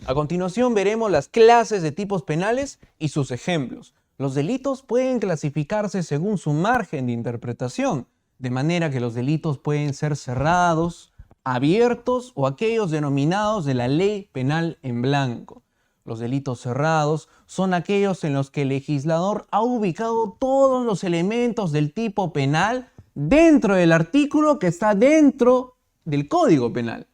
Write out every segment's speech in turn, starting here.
A continuación veremos las clases de tipos penales y sus ejemplos. Los delitos pueden clasificarse según su margen de interpretación, de manera que los delitos pueden ser cerrados, abiertos o aquellos denominados de la ley penal en blanco. Los delitos cerrados son aquellos en los que el legislador ha ubicado todos los elementos del tipo penal dentro del artículo que está dentro del Código Penal,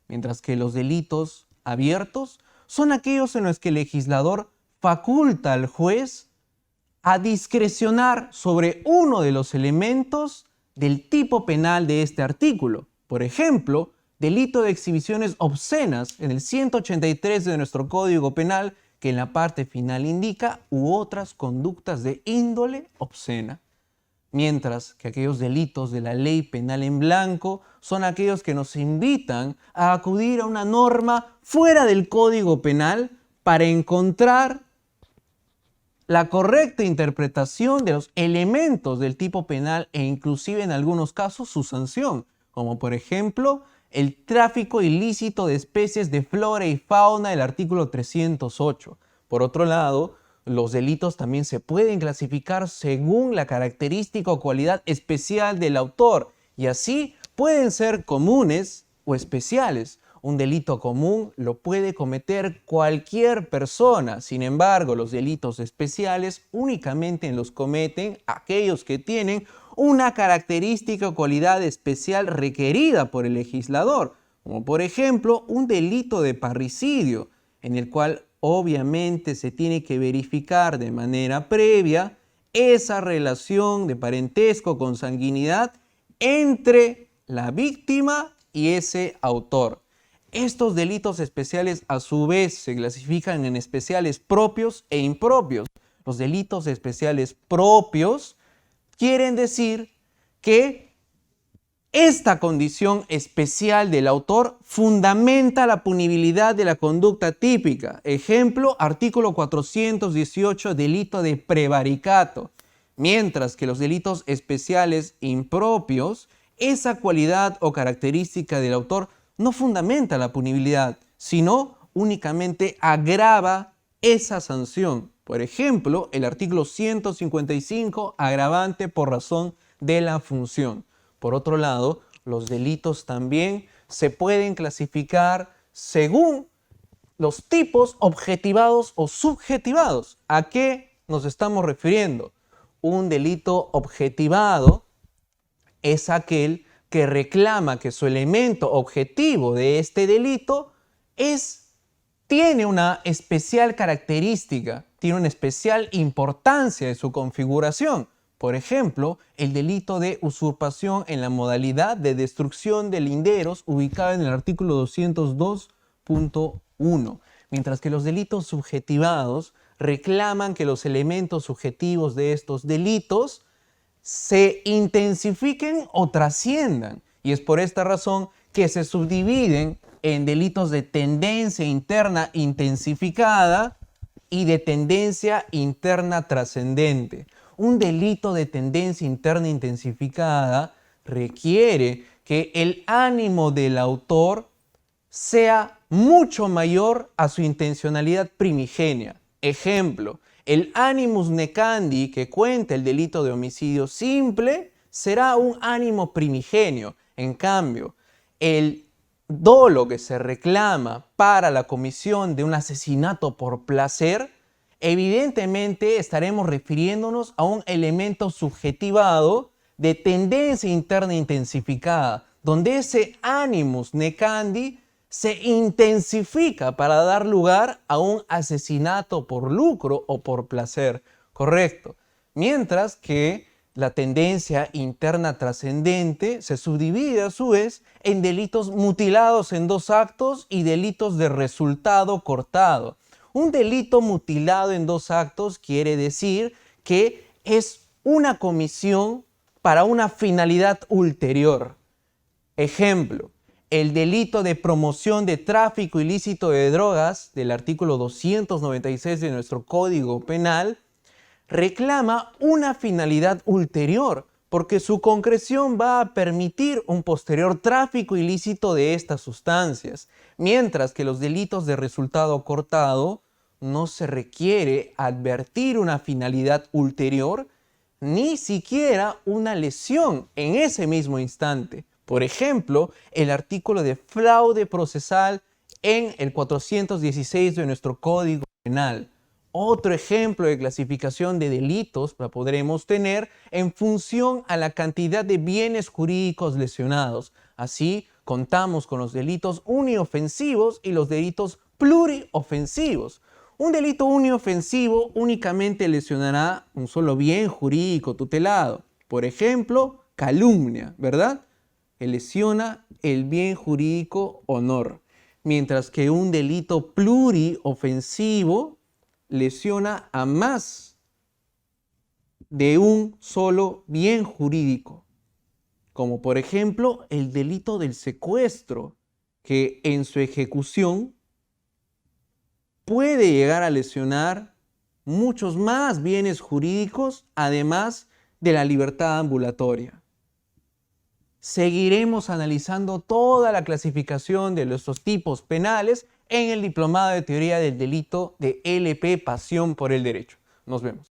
mientras que los delitos abiertos son aquellos en los que el legislador faculta al juez a discrecionar sobre uno de los elementos del tipo penal de este artículo. Por ejemplo, delito de exhibiciones obscenas en el 183 de nuestro Código Penal, que en la parte final indica u otras conductas de índole obscena. Mientras que aquellos delitos de la ley penal en blanco son aquellos que nos invitan a acudir a una norma fuera del Código Penal para encontrar la correcta interpretación de los elementos del tipo penal e inclusive en algunos casos su sanción, como por ejemplo el tráfico ilícito de especies de flora y fauna del artículo 308. Por otro lado, los delitos también se pueden clasificar según la característica o cualidad especial del autor y así pueden ser comunes o especiales. Un delito común lo puede cometer cualquier persona. Sin embargo, los delitos especiales únicamente los cometen aquellos que tienen una característica o cualidad especial requerida por el legislador, como por ejemplo un delito de parricidio, en el cual obviamente se tiene que verificar de manera previa esa relación de parentesco, consanguinidad entre la víctima y ese autor. Estos delitos especiales a su vez se clasifican en especiales propios e impropios. Los delitos especiales propios quieren decir que esta condición especial del autor fundamenta la punibilidad de la conducta típica. Ejemplo, artículo 418, delito de prevaricato. Mientras que los delitos especiales impropios, esa cualidad o característica del autor no fundamenta la punibilidad, sino únicamente agrava esa sanción. Por ejemplo, el artículo 155, agravante por razón de la función. Por otro lado, los delitos también se pueden clasificar según los tipos objetivados o subjetivados. ¿A qué nos estamos refiriendo? Un delito objetivado es aquel que reclama que su elemento objetivo de este delito tiene una especial característica, tiene una especial importancia de su configuración. Por ejemplo, el delito de usurpación en la modalidad de destrucción de linderos ubicado en el artículo 202.1, mientras que los delitos subjetivados reclaman que los elementos subjetivos de estos delitos se intensifiquen o trasciendan. Y es por esta razón que se subdividen en delitos de tendencia interna intensificada y de tendencia interna trascendente. Un delito de tendencia interna intensificada requiere que el ánimo del autor sea mucho mayor a su intencionalidad primigenia. Ejemplo, el animus necandi que cuenta el delito de homicidio simple será un ánimo primigenio. En cambio, el dolo que se reclama para la comisión de un asesinato por placer, evidentemente estaremos refiriéndonos a un elemento subjetivado de tendencia interna intensificada, donde ese animus necandi se intensifica para dar lugar a un asesinato por lucro o por placer, correcto. Mientras que la tendencia interna trascendente se subdivide a su vez en delitos mutilados en dos actos y delitos de resultado cortado. Un delito mutilado en dos actos quiere decir que es una comisión para una finalidad ulterior. Ejemplo, el delito de promoción de tráfico ilícito de drogas del artículo 296 de nuestro Código Penal reclama una finalidad ulterior. porque su concreción va a permitir un posterior tráfico ilícito de estas sustancias, mientras que los delitos de resultado cortado no se requiere advertir una finalidad ulterior ni siquiera una lesión en ese mismo instante. Por ejemplo, el artículo de fraude procesal en el 416 de nuestro Código Penal. Otro ejemplo de clasificación de delitos la podremos tener en función a la cantidad de bienes jurídicos lesionados. Así, contamos con los delitos uniofensivos y los delitos pluriofensivos. Un delito uniofensivo únicamente lesionará un solo bien jurídico tutelado. Por ejemplo, calumnia, ¿verdad? Que lesiona el bien jurídico honor. Mientras que un delito pluriofensivo lesiona a más de un solo bien jurídico, como por ejemplo el delito del secuestro, que en su ejecución puede llegar a lesionar muchos más bienes jurídicos, además de la libertad ambulatoria. Seguiremos analizando toda la clasificación de estos tipos penales en el Diplomado de Teoría del Delito de LP Pasión por el Derecho. Nos vemos.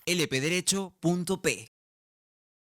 lpderecho.p